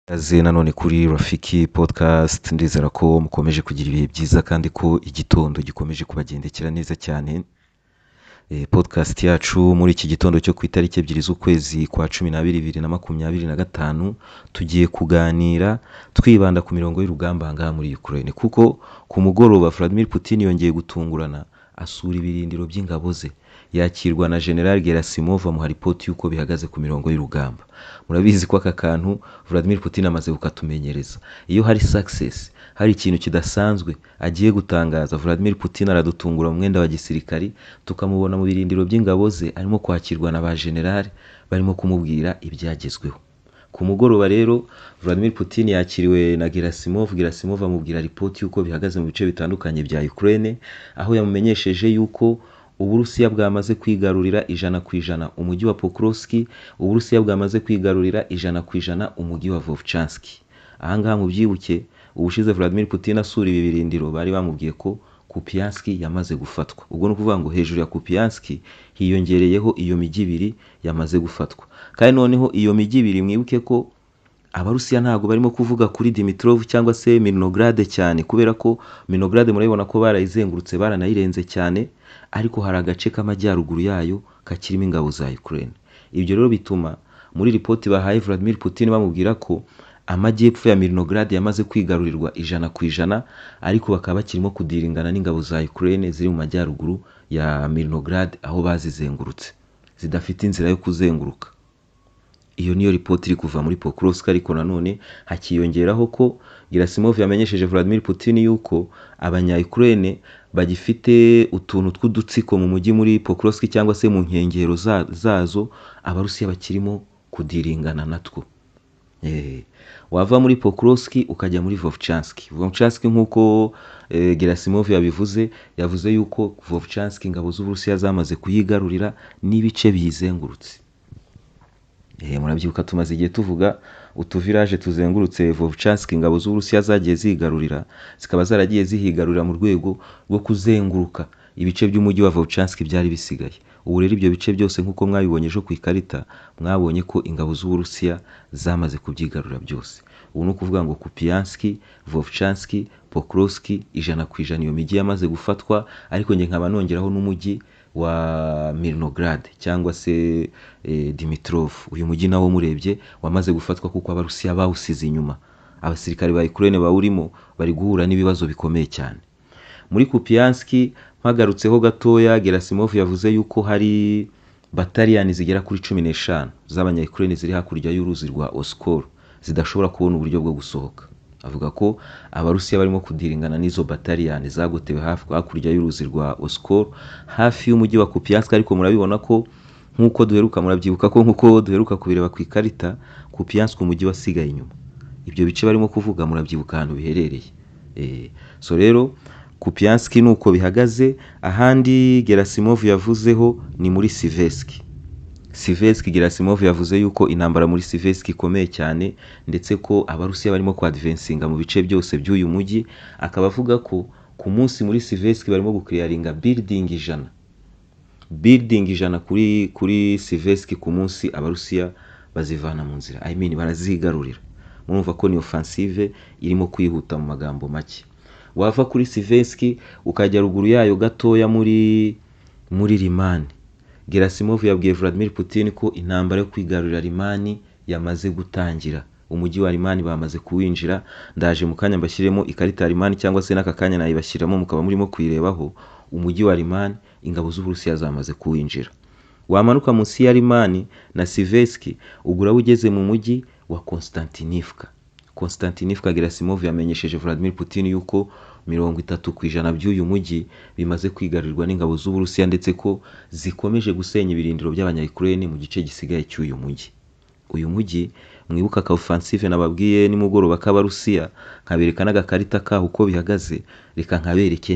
Ikaze nanone kuri Rafiki podcast, ndizera ko mukomeje kugira ibihe byiza kandi ko igitondo gikomeje kubagendekera neza cyane. Podcast yacu muri iki gitondo cyo ku itariki 2 z'ukwezi kwa 12 2025 tugiye kuganira twibanda ku mirongo y'urugamba ngaha muri Ukraine, kuko ku mugoroba Vladimir Putin yongeye gutungurana asura ibirindiro by'ingabo ze, yakirwa na General Gerasimov amuha ripoti y'uko bihagaze ku mirongo y'urugamba. Murabizi ko aka kantu Vladimir Putin amaze kukatumenyereza, iyo hari success, hari ikintu kidasanzwe agiye gutangaza, Vladimir Putin aradutungura mu mwenda wa gisirikari, tukamubona mu birindiro by'ingabo ze arimo kwakirwa na ba general barimo kumubwira ibyagezweho. Ku mugoroba rero Vladimir Putin yakiriwe na Gerasimov amubwira ripoti y'uko bihagaze mu bice bitandukanye bya Ukraine, aho yamumenyesheje y'uko Uburusiya bwamaze kwigarurira 100% umujyi wa Pokrovsk, Uburusiya bwamaze kwigarurira 100% umujyi wa Vovchansk. Ahangaha mu byibuke ubushize Vladimir Putin asura ibi birindiro bari bamubwiye ko Kupiansk yamaze gufatwa. Ubwo no kuvuga ngo hejuru ya Kupiansk hiyongereyeho iyo mijyi ibiri yamaze gufatwa. Kandi noneho iyo mijyi ibiri mwibuke ko Abarusiya ntago barimo kuvuga kuri Dimitrov cyangwa se Milnograd cyane, kubera ko Milnograd murabibona ko barayizengurutse baranayirenze cyane, ariko hari agace k'amajyaruguru yayo kakirimo ingabo za Ukraine. Ibyo rero bituma muri ripoti bahaye Vladimir Putin bamubwira ko amajyepfo ya Milnograd yamaze kwigarurirwa 100%, ariko bakaba bakirimo kudiringana n'ingabo za Ukraine ziri mu majyaruguru ya Milnograd aho bazizengurutse zidafite inzira yo kuzenguruka. Iyo niyo ripoti iri kuva muri Pokrovsk, ariko nanone hakiyongeraho ko Gerasimov yamenyesheje Vladimir Putin yuko abanya-Ukraine bagifite utuntu tw'udutsiko mu mujyi muri Pokrovsk cyangwa se mu nkengero zazo, Abarusiya bakirimo kudiringana natwo. Wava muri Pokrovsk ukajya muri Vovchansk. Vovchansk nk'uko Gerasimov yavuze yuko Vovchansk ingabo z'Uburusiya zamaze kuyigarurira n'ibice biyizengurutse. Murabyibuka tumaze igihe tuvuga utuvirage tuzengurutse Vovchansk ingabo z'Uburusiya zagiye zigarurira, zikaba zaragiye zihigarurira mu rwego rwo kuzenguruka ibice by'umujyi wa Vovchansk byari bisigaye. Ubu rero ibyo bice byose nk'uko mwabibonye ejo ku ikarita, mwabonye ko ingabo z'Uburusiya zamaze kubyigarurira byose. Ubu ni ukuvuga ngo Kupiansk, Vovchansk, Pokrovsk 100% iyo mijyi yamaze gufatwa, ariko nge nkaba nongeraho n'umujyi wa Milnograd cyangwa se Dimitrov. Uyu mujyi nawo murebye wamaze gufatwa kuko Abarusiya bawusize inyuma. Abasirikare ba Ukraine bawurimo bari guhura n'ibibazo bikomeye cyane. Muri Kupiansk mpagarutseho gatoya, Gerasimov yavuze yuko hari bataliyani zigera kuri 15 z'abanya-Ukraine ziri hakurya y'uruzi rwa Oskol zidashobora kubona uburyo bwo gusohoka. Avuga ko Abarusiya barimo kudiringana n'izo bataliyani zagotewe hakurya y'uruzi rwa Oskol hafi y'umujyi wa Kupiansk, ariko murabibona ko nk'uko duheruka kubireba ku ikarita, Kupiansk umujyi wasigaye inyuma. Ibyo bice barimo kuvuga murabyibuka ahantu biherereye. So rero Kupiansk nuko bihagaze. Ahandi Gerasimov yavuzeho ni muri Siversk. Gerasimov yavuze yuko intambara muri Siversk ikomeye cyane, ndetse ko Abarusiya barimo kwadvancinga mu bice byose by'uyu mujyi. Akaba avuga ko ku munsi muri Siversk barimo guklearinga building 100 kuri Siversk ku munsi. Abarusiya bazivana mu nzira, barazigarurira. Murumva ko ni offensive irimo kwihuta mu magambo make. Wava kuri Siversk ukajya ruguru yayo gatoya muri Limani. Gerasimov yabwiye Vladimir Putin ko intambara yo kwigarurira Limani yamaze gutangira. Umujyi wa Limani bamaze kuwinjira. Ndaje mu kanya mbashyiremo ikarita ya Limani, cyangwa se n'aka kanya nayibashyiramo mukaba murimo kuyirebaho. Umujyi wa Limani ingabo z'Uburusiya zamaze kuwinjira. Wamanuka munsi ya Limani na Siversk ugura ugeze mu mujyi wa Konstantinivka. Gerasimov yamenyesheje Vladimir Putin yuko 30% by'uyu mujyi bimaze kwigarurirwa n'ingabo z'Uburusiya, ndetse ko zikomeje gusenya ibirindiro by'abanya-Ukraine mu gice gisigaye cy'uyu mujyi. Uyu mujyi mwibuka ka offensive nababwiye nimugoroba k'Abarusiya, nkabereka n'agakarita kaho uko bihagaze. Reka nkabereke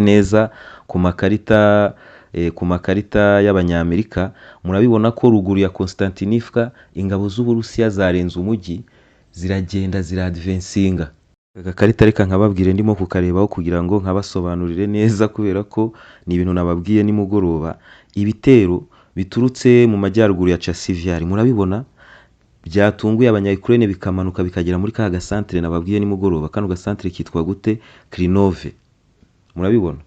neza ku makarita y'Abanyamerika. Murabibona ko ruguru ya Konstantinivka ingabo z'Uburusiya zarenze umujyi, ziragenda ziradvancinga. Agakarita reka nkababwire ndimo kukarebaho kugira ngo nkabasobanurire neza, kubera ko ni ibintu nababwiye nimugoroba. Ibitero biturutse mu majyaruguru ya Chasivyari murabibona byatunguye abanya-Ukraine bikamanuka bikagera muri ka gasantere nababwiye nimugoroba. Kano gasantere kitwa gute? Krinove. Murabibona?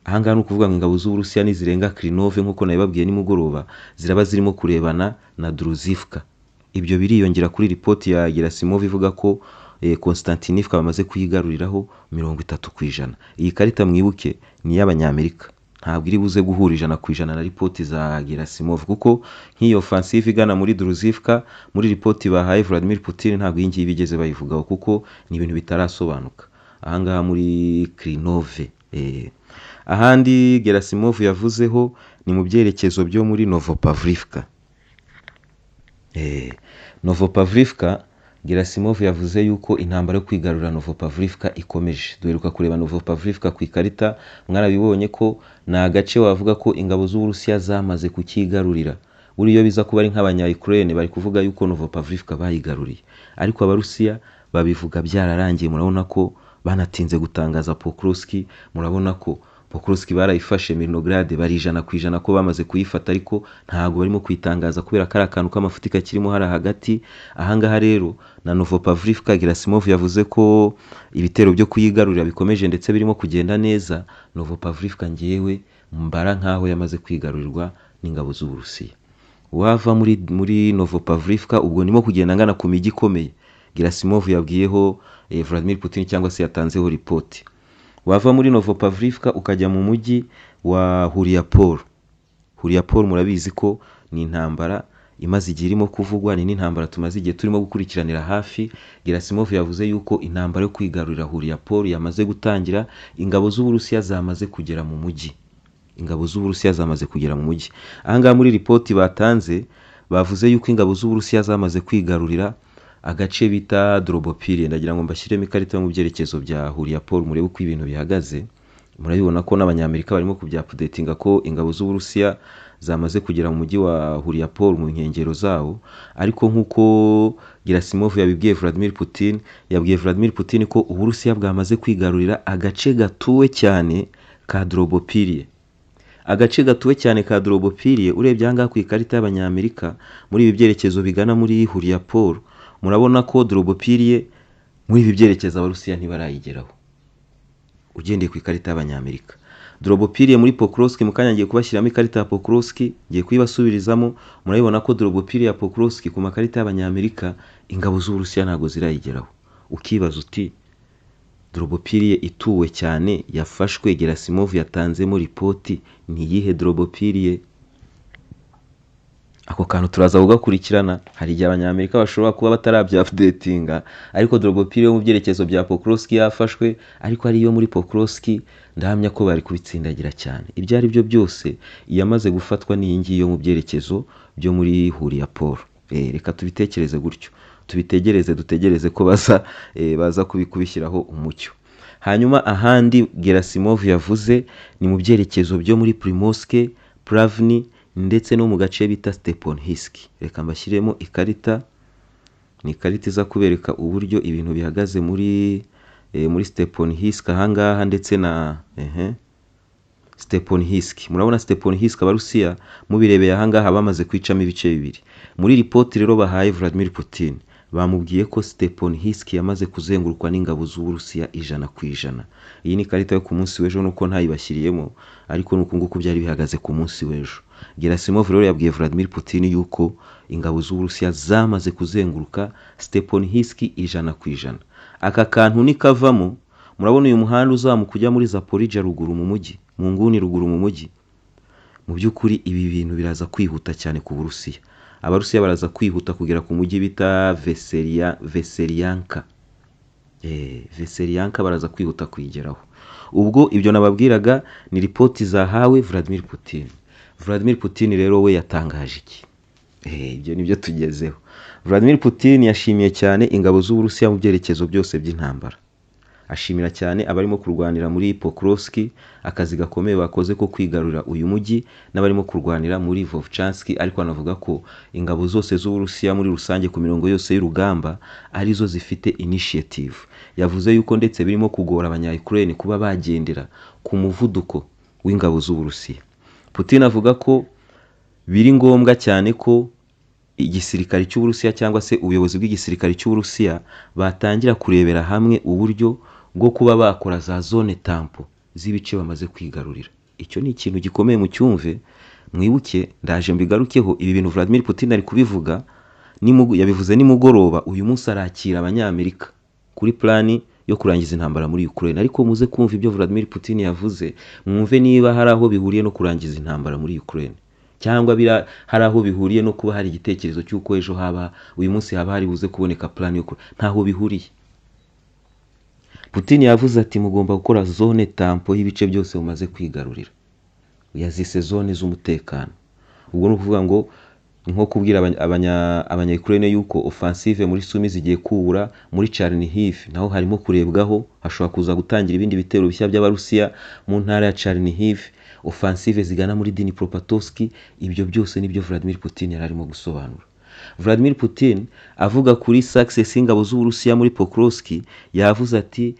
Ahangaha ni ukuvuga ngo ingabo z'Uburusiya nizirenga Krinove nk'uko nabibabwiye nimugoroba, ziraba zirimo kurebana na Druzhivka. Ibyo biriyongera kuri ripoti ya Gerasimov ivuga ko Konstantinivka bamaze kuyigaruriraho 30%. Iyi karita mwibuke ni iy'Abanyamerika, ntabwo iri buze guhura 100% na ripoti za Gerasimov, kuko nk'iyo offensive igana muri Druzhivka muri ripoti bahaye Vladimir Putin ntabwo iyi ngiyi bigeze bayivugaho, kuko ni ibintu bitarasobanuka. Ahangaha muri Krinove. Ahandi Gerasimov yavuzeho ni mu byerekezo byo muri Novopavlivka. Novopavlivka, Gerasimov yavuze yuko intambara yo kwigarurira Novopavlivka ikomeje. Duheruka kureba Novopavlivka ku ikarita, mwarabibonye ko ni agace wavuga ko ingabo z'Uburusiya zamaze kukigarurira. Buriyo biza kuba ari nk'abanya-Ukraine bari kuvuga yuko Novopavlivka bayigaruriye, ariko Abarusiya babivuga byararangiye. Murabona ko banatinze gutangaza Pokrovsk, murabona ko Pokrovsk barayifashe, Mirnograd bari 100% ko bamaze kuyifata, ariko ntago barimo kwitangaza kubera kari akantu k'amafutika kirimo hari hagati. Ahangaha rero na Novopavlivka Gerasimov yavuze ko ibitero byo kuyigarurira bikomeje ndetse birimo kugenda neza. Novopavlivka ngewe mbara nkaho yamaze kwigarurirwa n'ingabo z'Uburusiya. Wava muri Novopavlivka ubwo nimo kugenda ngana ku migi ikomeye Gerasimov yabwiyeho Vladimir Putin cyangwa se yatanzeho ripoti. Wava muri Novopavlivka ukajya mu mujyi wa Huriapol. Huriapol murabizi ko ni intambara imaze igihe irimo kuvugwa, ni n'intambara tumaze igihe turimo gukurikiranira hafi. Gerasimov yavuze yuko intambara yo kwigarurira Huriapol yamaze gutangira, ingabo z'Uburusiya zamaze kugera mu mujyi. Ingabo z'Uburusiya zamaze kugera mu mujyi. Ahangaha muri ripoti batanze bavuze yuko ingabo z'Uburusiya zamaze kwigarurira agace bita Drobopil. Ndagira ngo mbashyiremo ikarita mu byerekezo bya Huriapol murebe uko ibintu bihagaze. Murabibona ko n'Abanyamerika barimo kubya-updatinga ko ingabo z'Uburusiya zamaze kugera mu mujyi wa Huriapol mu nkengero zawo. Ariko nk'uko Gerasimov yabibwiye Vladimir Putin, yabwiye Vladimir Putin ko Uburusiya bwamaze kwigarurira agace gatuwe cyane ka Drobopil. Agace gatuwe cyane ka Drobopil urebye ahangaha ku ikarita y'Abanyamerika muri ibi byerekezo bigana muri Huriapol, murabona ko Drobopil muri ibi byerekezo Abarusiya ntibarayigeraho. Ugendeye ku ikarita y'Abanyamerika, Drobopil muri Pokrovsk, mukanya ngiye kubashyiramo ikarita ya Pokrovsk, ngiye kuyibasubirizamo. Murabibona ko Drobopil ya Pokrovsk ku makarita y'Abanyamerika ingabo z'Uburusiya ntago zirayigeraho. Ukibaza uti Drobopil ituwe cyane yafashwe, Gerasimov yatanzemo ripoti, ni yihe Drobopil? Ako kantu turaza kugakurikirana. Hari igihe Abanyamerika bashobora kuba batarabya-updatinga, ariko Drobopil yo mu byerekezo bya Pokrovsk yafashwe, ariko ari yo muri Pokrovsk ndahamya ko bari kubitsindagira cyane. Ibyo ari byo byose iyamaze gufatwa n'iyi ngiyi yo mu byerekezo byo muri Huriapol. Reka tubitekereze gutyo, tubitegereze, dutegereze ko baza kubishyiraho umucyo. Hanyuma ahandi Gerasimov yavuze ni mu byerekezo byo muri Primorsk, Plavny ndetse no mu gace bita Stepanivsk. Reka mbashyiremo ikarita, ni ikarita iza kubereka uburyo ibintu bihagaze muri Stepanivsk ahangaha ndetse na Stepanivsk. Murabona Stepanivsk Abarusiya mubirebeye ahangaha bamaze kwicamo ibice bibiri. Muri ripoti rero bahaye Vladimir Putin bamubwiye ko Stepanivsk yamaze kuzengurukwa n'ingabo z'Uburusiya 100%. Iyi ni ikarita yo ku munsi w'ejo nuko ntayibashyiriyemo, ariko nuko nguko byari bihagaze ku munsi w'ejo. Gerasimov rero yabwiye Vladimir Putin yuko ingabo z'Uburusiya zamaze kuzenguruka Stepanivsk 100%. Aka kantu nikavamo, murabona uyu muhanda uzamuka kujya muri Zaporizhia ruguru mu mujyi, mu nguni ruguru mu mujyi. Mu by'ukuri ibi bintu biraza kwihuta cyane ku Burusiya. Abarusiya baraza kwihuta kugera ku mujyi bita Veselyanka. Veselyanka baraza kwihuta kuyigeraho. Ubwo ibyo nababwiraga ni ripoti zahawe Vladimir Putin. Vladimir Putin rero we yatangaje iki? Ibyo nibyo tugezeho. Vladimir Putin yashimiye cyane ingabo z'Uburusiya mu byerekezo byose by'intambara. Ashimira cyane abarimo kurwanira muri Pokrovsk, akazi gakomeye bakoze ko kwigarurira uyu mujyi, n'abarimo kurwanira muri Vovchansk, ariko anavuga ko ingabo zose z'Uburusiya muri rusange ku mirongo yose y'urugamba arizo zifite initiative. Yavuze yuko ndetse birimo kugora abanya-Ukraine kuba bagendera ku muvuduko w'ingabo z'Uburusiya. Putin avuga ko biri ngombwa cyane ko igisirikare cy'Uburusiya cyangwa se ubuyobozi bw'igisirikare cy'Uburusiya batangira kurebera hamwe uburyo bwo kuba bakora za zone tampo z'ibice bamaze kwigarurira. Icyo ni ikintu gikomeye mu cyumve, mwibuke ndaje mbigarukeho. Ibi bintu Vladimir Putin ari kubivuga yabivuze nimugoroba, uyu munsi arakira abanyamerika kuri plani yo kurangiza intambara muri Ukraine. Ariko muze kumva ibyo Vladimir Putin yavuze, mwumve niba hari aho bihuriye no kurangiza intambara muri Ukraine, cyangwa hari aho bihuriye no kuba hari igitekerezo cy'uko ejo uyu munsi haba hari buze kuboneka plani yo ntaho bihuriye. Putin yavuze ati mugomba gukora zone tampo y'ibice byose mumaze kwigarurira, yazise zone z'umutekano. Ubwo ni ukuvuga ngo nko kubwira abanya-Ukraine yuko offensive muri Sumi zigiye kubura, muri Chernihiv naho harimo kurebwaho, hashobora kuza gutangira ibindi bitero bishya by'Abarusiya mu ntara ya Chernihiv, offensive zigana muri Dnipropetrovsk. Ibyo byose nibyo Vladimir Putin yari arimo gusobanura. Vladimir Putin avuga kuri success y'ingabo z'Uburusiya muri Pokrovsk, yavuze ati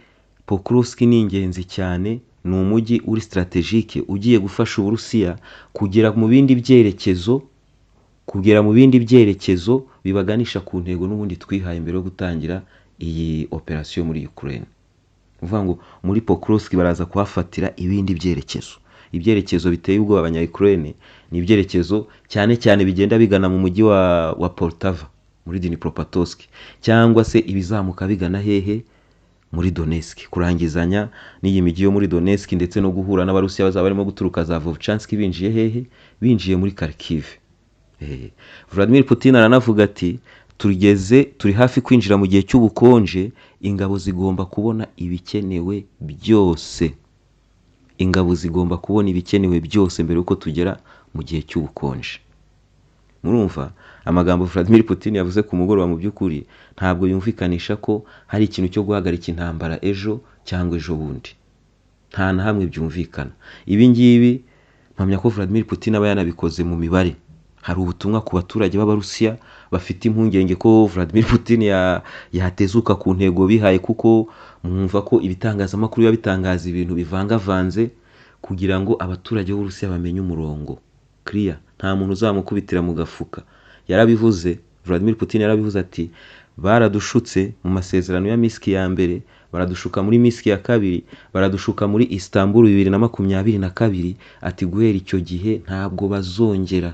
Pokrovsk ni ingenzi cyane, ni umujyi uri strategique ugiye gufasha Uburusiya kugera mu bindi byerekezo bibaganisha ku ntego n'ubundi twihaye mbere yo gutangira iyi operation muri Ukraine. Uvuga ngo muri Pokrovsk baraza kuhafatira ibindi ibyerekezo biteye ubwoba abanya-Ukraine. Ni ibyerekezo cyane bigenda bigana mu mujyi wa Poltava muri Dnipropetrovsk, cyangwa se ibizamuka bigana hehe muri Donetsk, kurangizanya n'iyi mijyi yo muri Donetsk, ndetse no guhura n'Abarusiya bazaba barimo guturuka za Vovchansk binjiye hehe, binjiye muri Kharkiv. Vladimir Putin aranavuga ati turi hafi kwinjira mu gihe cy'ubukonje, ingabo zigomba kubona ibikenewe byose. Ingabo zigomba kubona ibikenewe byose mbere yuko tugera mu gihe cy'ubukonje. Murumva amagambo Vladimir Putin yavuze ku mugoroba, mu by'ukuri ntabwo yumvikanisha ko hari ikintu cyo guhagarika intambara ejo cyangwa ejo bundi, nta na hamwe byumvikana. Ibi ngibi mpamya ko Vladimir Putin aba yanabikoze mu mibare. Hari ubutumwa ku baturage b'Abarusiya bafite impungenge ko Vladimir Putin yatezuka ku ntego bihaye, kuko mwumva ko ibitangazamakuru biba bitangaza ibintu bivangavanze kugira ngo abaturage b'Uburusiya bamenye umurongo clear, nta muntu uzamukubitira mu gafuka. Yarabivuze, Vladimir Putin yarabivuze ati baradushutse mu masezerano ya Minsk ya mbere, baradushuka muri Minsk ya kabiri, baradushuka muri Istanbul 2022, ati guhera icyo gihe ntabwo bazongera.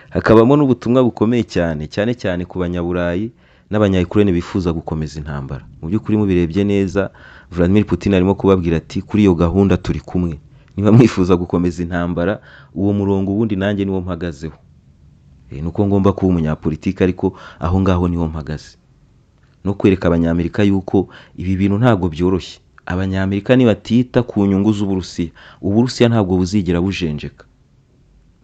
Hakabamo n'ubutumwa bukomeye cyane ku banyaburayi n'abanya-Ukraine bifuza gukomeza intambara. Mu by'ukuri mubirebye neza, Vladimir Putin arimo kubabwira ati kuri iyo gahunda turi kumwe, niba mwifuza gukomeza intambara, uwo murongo ubundi nanjye niwo mpagazeho. Nuko ngomba kuba umunyapolitiki, ariko aho ngaho niho mpagaze, no kwereka abanyamerika yuko ibi bintu ntabwo byoroshye. Abanyamerika nibatita ku nyungu z'Uburusiya, Uburusiya ntabwo buzigera bujenjeka.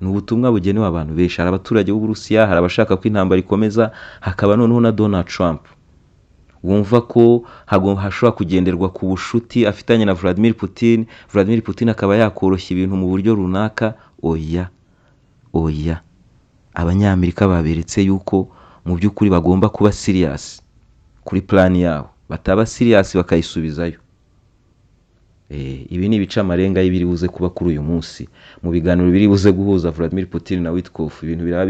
Ni ubutumwa bugenewe abantu benshi. Hari abaturage b'Uburusiya, hari abashaka ko intambara ikomeza, hakaba noneho na Donald Trump wumva ko hashobora kugenderwa ku bushuti afitanye na Vladimir Putin. Vladimir Putin akaba yakoroshya ibintu mu buryo runaka. Oya, abanyamerika baberetse yuko mu by'ukuri bagomba kuba serious kuri plan yabo, bataba serious bakayisubizayo. Ibi ni ibice amarenga y'ibiri buze kuba kuri uyu munsi mu biganiro biri buze guhuza Vladimir Putin na Witkoff. Ibintu biraba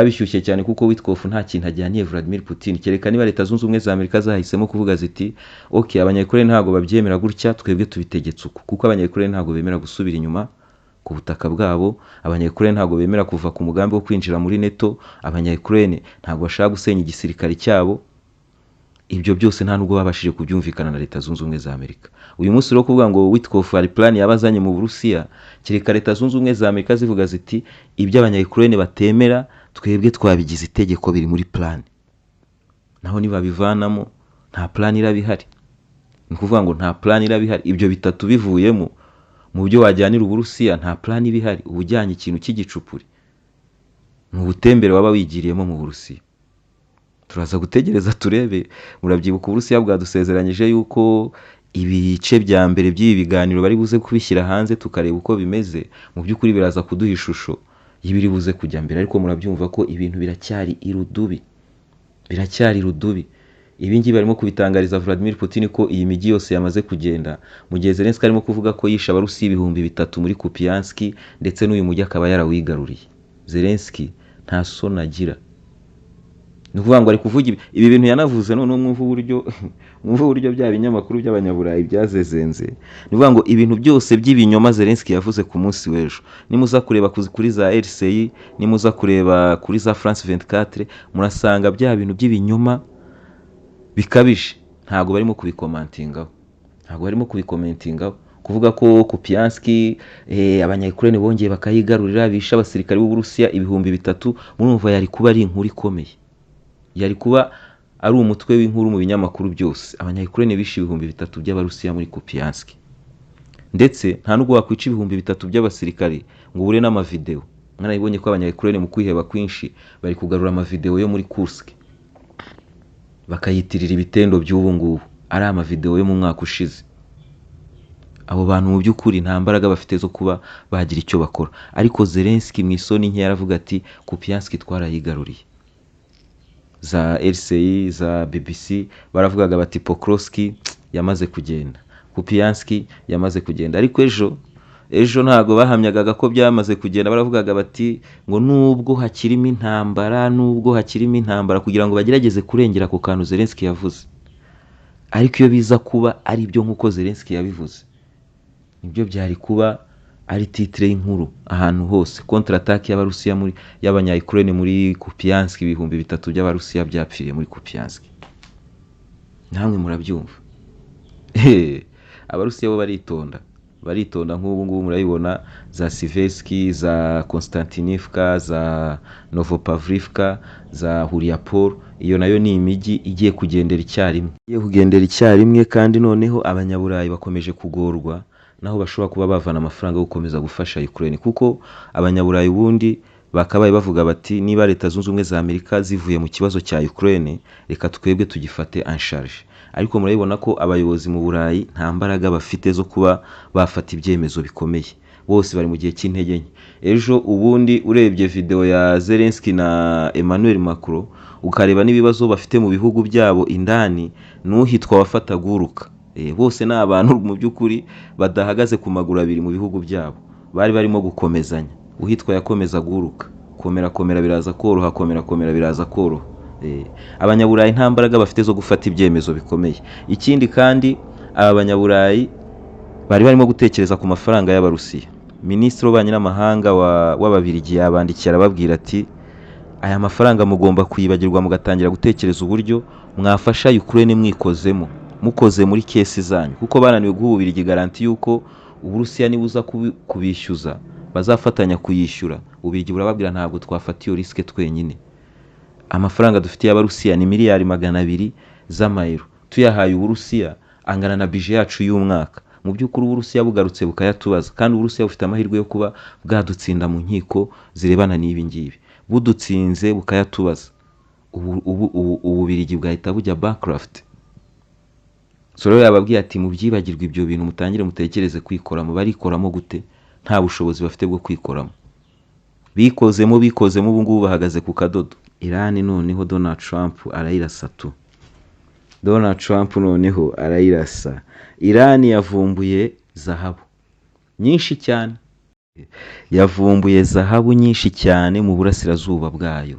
bishyushye cyane, kuko Witkoff nta kintu ajyaniye Vladimir Putin, kereka niba Leta Zunze Ubumwe za Amerika zahisemo kuvuga ziti okay, abanya-Ukraine ntabwo babyemera gutya, twebwe tubitegetse uko. Kuko abanya-Ukraine ntabwo bemera gusubira inyuma ku butaka bwabo, abanya-Ukraine ntabwo bemera kuva ku mugambi wo kwinjira muri NATO, abanya-Ukraine ntabwo bashaka gusenya igisirikare cyabo. Ibyo byose nta nubwo babashije kubyumvikana na Leta Zunze Ubumwe za Amerika. Uyu munsi rero kuvuga ngo Witkoff hari plan yabazanye mu Burusiya, kereka Leta Zunze Ubumwe za Amerika zivuga ziti ibyo abanya-Ukraine batemera twebwe twabigize itegeko, biri muri plan. Naho niba bivanamo nta plan irabihari. Ni kuvuga ngo nta plan irabihari. Ibyo bitatu bivuyemo mu byo wajyanira Uburusiya, nta plan ibihari. Ubujyanye ikintu cy'igicupuri, mu butembere waba wigiriyemo mu Burusiya. Turaza gutegereza turebe. Murabyibuka Uburusiya bwadusezeranyije yuko ibice bya mbere by'ibi biganiro bari buze kubishyira hanze tukareba uko bimeze. Mu by'ukuri biraza kuduha ishusho y'ibiri buze kujya mbere, ariko murabyumva ko ibintu biracyari irudubi. Ibi ngibi barimo kubitangariza Vladimir Putin ko iyi mijyi yose yamaze kugenda, mu gihe Zelensky arimo kuvuga ko yishe Abarusiya 3,000 muri Kupiansk, ndetse n'uyu mujyi akaba yarawigaruriye. Zelensky nta soni agira. Ni ukuvuga ngo ari kuvuga ibi bintu yanavuze, none mwumva uburyo bya binyamakuru by'abanyaburayi byazezenze. Ni ukuvuga ngo ibintu byose by'ibinyoma Zelensky yavuze ku munsi w'ejo, nimuza kureba kuri za RCI, nimuza kureba kuri za France 24, murasanga bya bintu by'ibinyoma bikabije. Ntabwo barimo kubikomentingaho, kuvuga ko Kupianski abanya-Ukraine bongeye bakayigarurira, bisha abasirikari b'Uburusiya 3,000, murumva yari kuba ari inkuru ikomeye, yari kuba ari umutwe w'inkuru mu binyamakuru byose. Abanya-Ukraine bishe 3,000 by'Abarusiya muri Kupianski, ndetse nta nubwo wakwica 3,000 by'abasirikari ngo ubure n'amavideo. Mwarabibonye ko abanya-Ukraine mu kwiheba kwinshi bari kugarura amavideo yo muri Kursk, bakayitirira ibitendo by'ubu ngubu ari amavideo yo mu mwaka ushize. Abo bantu mu by'ukuri nta mbaraga bafite zo kuba bagira icyo bakora. Ariko Zelensky mu isoni nke yaravuga ati Kupianski twarayigaruriye. Za RCI, za BBC baravugaga bati Pokrovsky yamaze kugenda, Kupianski yamaze kugenda. Ariko ejo ntago bahamyagaga ko byamaze kugenda, baravugaga bati ngo nubwo hakirimo intambara kugira ngo bagerageze kurengera ako kantu Zelensky yavuze. Ariko iyo biza kuba ari byo nk'uko Zelensky yabivuze, nibyo byari kuba ari titre y'inkuru ahantu hose. Contre attaque y'Abarusiya y'abanya-Ukraine muri Kupianski, 3,000 by'Abarusiya byapfiriye muri Kupianski. Namwe murabyumva. Abarusiya bo baritonda nk'ubu ngubu murayibona za Siversky, za Konstantinivka, za Novopavlivka, za Huriapol. Iyo nayo ni imijyi igiye kugendera icyarimwe, kandi noneho abanyaburayi bakomeje kugorwa naho bashobora kuba bavana amafaranga yo gukomeza gufasha Ukraine, kuko abanyaburayi ubundi bakabaye bavuga bati niba Leta Zunze Ubumwe za Amerika zivuye mu kibazo cya Ukraine, reka twebwe tugifate en charge. Ariko murabibona ko abayobozi mu Burayi nta mbaraga bafite zo kuba bafata ibyemezo bikomeye, bose bari mu gihe cy'intege nke. Ejo ubundi urebye video ya Zelensky na Emmanuel Macron, ukareba n'ibibazo bafite mu bihugu byabo indani, n'uhitwa wafata guruka. Bose ni abantu mu by'ukuri badahagaze ku maguru abiri mu bihugu byabo, bari barimo gukomezanya. Uhitwa yakomeza guruka, komera biraza koroha, komera biraza koroha. Abanyaburayi nta mbaraga bafite zo gufata ibyemezo bikomeye. Ikindi kandi aba banyaburayi bari barimo gutekereza ku mafaranga y'Abarusiya. Minisitiri w'ububanyi n'amahanga w'Ababiligi yabandikiye arababwira ati aya mafaranga mugomba kuyibagirwa, mugatangira gutekereza uburyo mwafasha Ukraine mukoze muri kesi zanyu, kuko bananiwe guha Ububiligi garanti yuko Uburusiya nibuza kubishyuza bazafatanya kuyishyura. Ububiligi burababwira ntabwo twafata iyo riske twenyine. Amafaranga dufitiye Abarusiya ni miliyari 200 z'amayero, tuyahaye Uburusiya angana na budget yacu y'umwaka. Mu by'ukuri Uburusiya bugarutse bukayatubaza, kandi Uburusiya bufite amahirwe yo kuba bwadutsinda mu nkiko zirebana n'ibi ngibi. Budutsinze bukayatubaza, Ububiligi bwahita bujya bankrupt. Rero yababwiye ati mubyibagirwe ibyo bintu, mutangire mutekereze kwikoramo. Barikoramo gute? Nta bushobozi bafite bwo kwikoramo. Bikozemo ubu ngubu bahagaze ku kadodo. Iran noneho Donald Trump arayirasa tu. Donald Trump noneho arayirasa. Iran yavumbuye zahabu nyinshi cyane. Yavumbuye zahabu nyinshi cyane mu burasirazuba bwayo.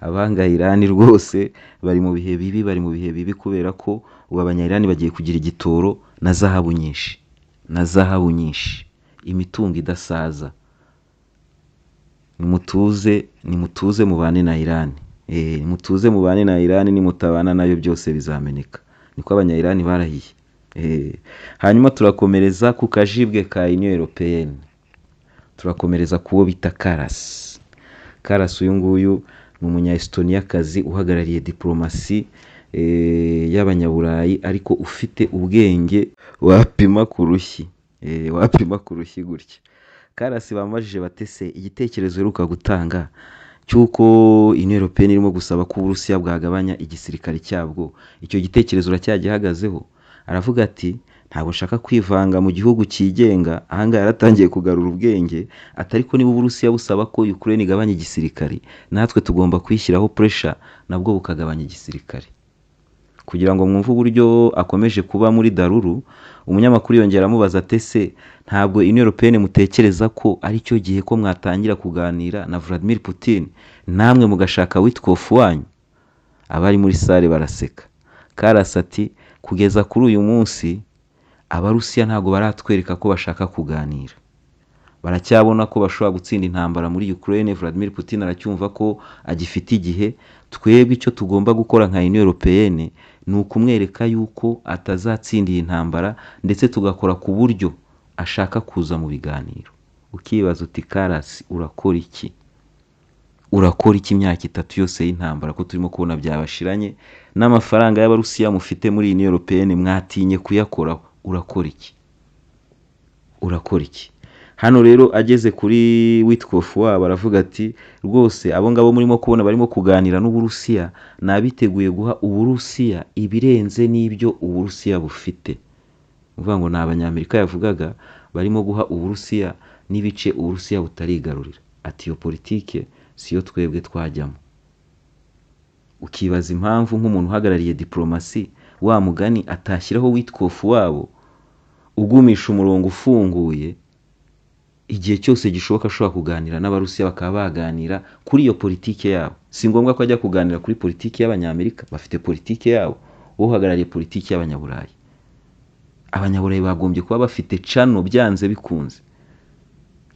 Abanga Iran rwose bari mu bihe bibi, kubera ko ubu abanya-Iran bagiye kugira igitoro na zahabu nyinshi, imitungo idasaza. Nimutuze mubane na Iran. Nimutuze mubane na Iran, nimutabana nayo byose bizameneka. Niko abanya-Iran barahiye. Hanyuma turakomereza ku kajibwe ka Union Européenne. Turakomereza kuwo bita Karas. Uyu nguyu ni umunya-Estoniyakazi uhagarariye diplomasi y'abanyaburayi, ariko ufite ubwenge wapima ku rushyi gutya. Karas bamajije batese igitekerezo heruka gutanga cyuko Union Européenne irimo gusaba ko Uburusiya bwagabanya igisirikare cyabwo, icyo gitekerezo uracyagihagazeho? Aravuga ati ntabwo nshaka kwivanga mu gihugu cyigenga. Ahanga yaratangiye kugarura ubwenge, atari ko niba Uburusiya busaba ko Ukraine igabanya igisirikare, natwe tugomba kwishyiraho pressure nabwo bukagabanya igisirikare. kugira ngo mwumve uburyo akomeje kuba muri daruru. Umunyamakuru yongera amubaza ati ese ntabwo Union Européenne mutekereza ko ari cyo gihe ko mwatangira kuganira na Vladimir Putin namwe mugashaka Witkoff wanyu? Abari muri sale baraseka. Karasi ati kugeza kuri uyu munsi Abarusiya ntabwo baratwereka ko bashaka kuganira, baracyabona ko bashobora gutsinda intambara muri Ukraine. Vladimir Putin aracyumva ko agifite igihe. Twebwe icyo tugomba gukora nka Union Européenne ni ukumwereka yuko atazatsinda iyi ntambara, ndetse tugakora ku buryo ashaka kuza mu biganiro. Ukibaza uti Karasi urakora iki? Urakora iki imyaka 3 yose y'intambara ko turimo kubona byabashiranye, n'amafaranga y'Abarusiya mufite muri Union Européenne mwatinye kuyakoraho? Urakora iki? Urakora iki? Hano rero ageze kuri Witkoff wabo aravuga ati rwose abo ngabo murimo kubona barimo kuganira n'Uburusiya nabiteguye guha Uburusiya ibirenze n'ibyo Uburusiya bufite. Uvuga ngo n'Abanyamerika yavugaga barimo guha Uburusiya n'ibice Uburusiya butarigarurira. Ati iyo politike siyo twebwe twajyamo. Ukibaza impamvu nk'umuntu uhagarariye diplomasi wa mugani atashyiraho Witkoff wabo ugumisha umurongo ufunguye igihe cyose gishoboka ashobora kuganira n'Abarusiya, bakaba baganira kuri iyo politike yabo. Si ngombwa ko ajya kuganira kuri politike y'Abanyamerika, bafite politike yabo. Uhagarariye politike y'Abanyaburayi, Abanyaburayi bagombye kuba bafite cano byanze bikunze.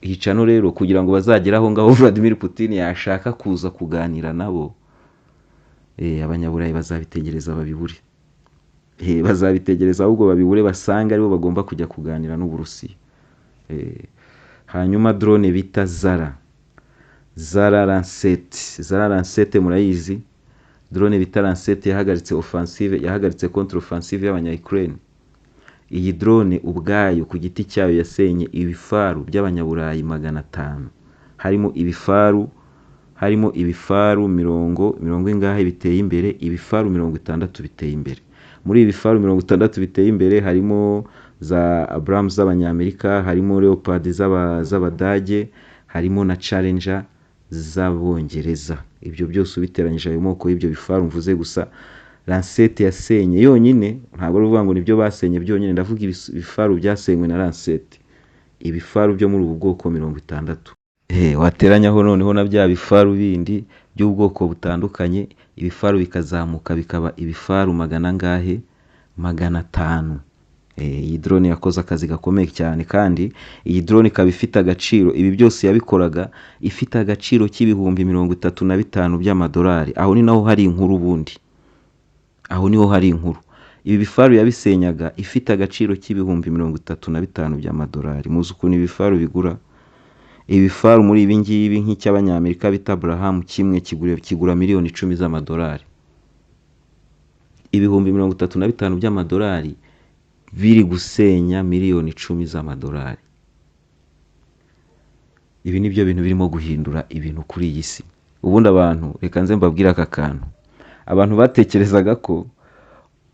Iyi cano rero kugira ngo bazagere aho ngaho Vladimir Putin yashaka kuza kuganira nabo, Abanyaburayi bazabitegereza babibure. Bazabitegereza ahubwo babibure, basanga aribo bagomba kujya kuganira n'Uburusiya. Hanyuma drone bita Zara Lancet murayizi. Drone bita Lancet yahagaritse contre offensive y'Abanya-Ukraine. Iyi drone ubwayo ku giti cyayo yasenye ibifaru by'Abanyaburayi 500. harimo ibifaru mirongo ingahe biteye imbere, ibifaru 60 biteye imbere. Muri ibifaru 60 biteye imbere harimo za Abrams z'Abanyamerika, harimo Leopard z'Abadage, harimo na Challenger z'Abongereza. Ibyo byose ubiteranyije ayo moko y'ibyo bifaru mvuze gusa Lancet yasenye yonyine, ntabwo ruvuga ngo nibyo basenye byonyine, ndavuga ibifaru byasenywe na Lancet, ibifaru byo muri ubu bwoko 60. Wateranyaho noneho na bya bifaru bindi by'ubwoko butandukanye, ibifaru bikazamuka bikaba ibifaru 500. Iyi drone yakoze akazi gakomeye cyane, kandi iyi drone ikaba ifite agaciro, ibi byose yabikoraga ifite agaciro k'ibihumbi 35 by'amadolari. Aho ni naho hari inkuru bundi, aho niho hari inkuru. Ibi bifaru yabisenyaga ifite agaciro k'ibihumbi 35 by'amadolari. Muzi ukuntu ibifaru bigura? Ibifaru muri ibi ngibi nk'icy'Abanyamerika bita Abraham kimwe kigura miliyoni 10 z'amadolari. Ibihumbi 35 by'amadolari biri gusenya miliyoni 10 z'amadolari. Ibi nibyo bintu birimo guhindura ibintu kuri iyi si. Ubundi abantu, reka nze mbabwira aka kantu, abantu batekerezaga ko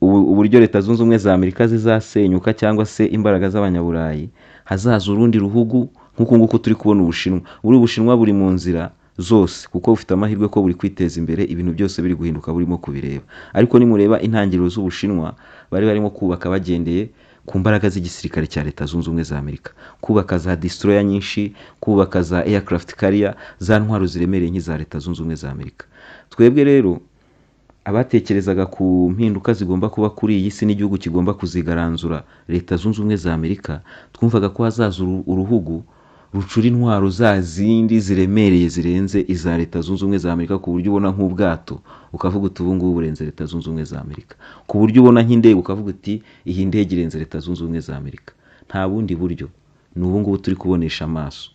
uburyo Leta Zunze Ubumwe za Amerika zizasenyuka cyangwa se imbaraga z'Abanyaburayi hazaza urundi ruhugu nk'uko nguko turi kubona Ubushinwa. Ubushinwa buri mu nzira zose kuko bufite amahirwe ko buri kwiteza imbere, ibintu byose biri guhinduka burimo kubireba. Ariko nimureba intangiriro z'Ubushinwa barimo kubaka bagendeye ku mbaraga z'igisirikare cya Leta Zunze Ubumwe za Amerika, kubaka za destroyer nyinshi, kubaka za aircraft carrier, za ntwaro ziremereye nk'iza Leta Zunze Ubumwe za Amerika. Twebwe rero abatekerezaga ku mpinduka zigomba kuba kuri iyi si n'igihugu kigomba kuzigaranzura Leta Zunze Ubumwe za Amerika, twumvaga ko hazaza uruhugu rucura intwaro za zindi ziremereye zirenze iza Leta Zunze Ubumwe za Amerika, ku buryo ubona nk'ubwato ukavuga uti ubu ngubu burenze Leta Zunze Ubumwe za Amerika, ku buryo ubona nk'indege ukavuga uti iyi ndege irenze Leta Zunze Ubumwe za Amerika. Nta bundi buryo, ni ubu ngubu turi kubonesha amaso.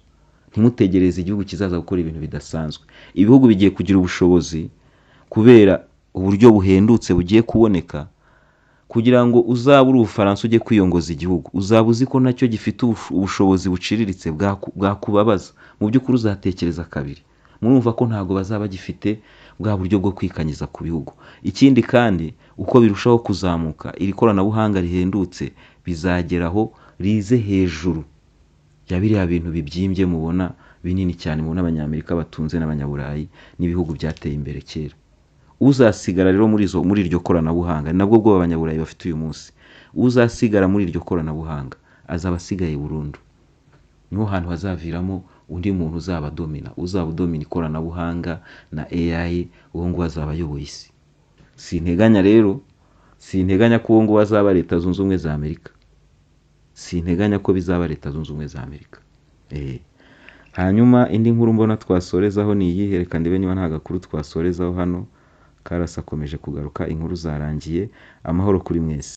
Ntimutegereze igihugu kizaza gukora ibintu bidasanzwe. Ibihugu bigiye kugira ubushobozi kubera uburyo buhendutse bugiye kuboneka, kugira ngo uzaba uri Ubufaransa ujye kwiyongoza igihugu, uzaba uzi ko nacyo gifite ubushobozi buciriritse bwakubabaza, mu by'ukuri uzatekereza kabiri. Murumva ko ntago bazaba gifite bwa buryo bwo kwikanyiza ku bihugu. Ikindi kandi uko birushaho kuzamuka, iri koranabuhanga rihendutse bizageraho rize hejuru ya biriya bintu bibyimbye mubona binini cyane, mubona Abanyamerika batunze n'Abanyaburayi n'ibihugu byateye imbere kera. uzasigara rero muri iryo koranabuhanga, ni nabwo bwoba abanyaburayi bafite uyu munsi. Uzasigara muri iryo koranabuhanga azaba asigaye burundu. Niho hantu hazaviramo undi muntu uzaba udomina ikoranabuhanga na AI, uwo nguwo azaba ayoboye isi. Sinteganya ko uwo nguwo azaba Leta Zunze Ubumwe za Amerika. Sinteganya ko bizaba Leta Zunze Ubumwe za Amerika. Hanyuma indi nkuru mbona twasorezaho ni iyihe? Reka ndebe niba nta gakuru twasorezaho hano. Karasa akomeje kugaruka, inkuru zarangiye. Amahoro kuri mwese.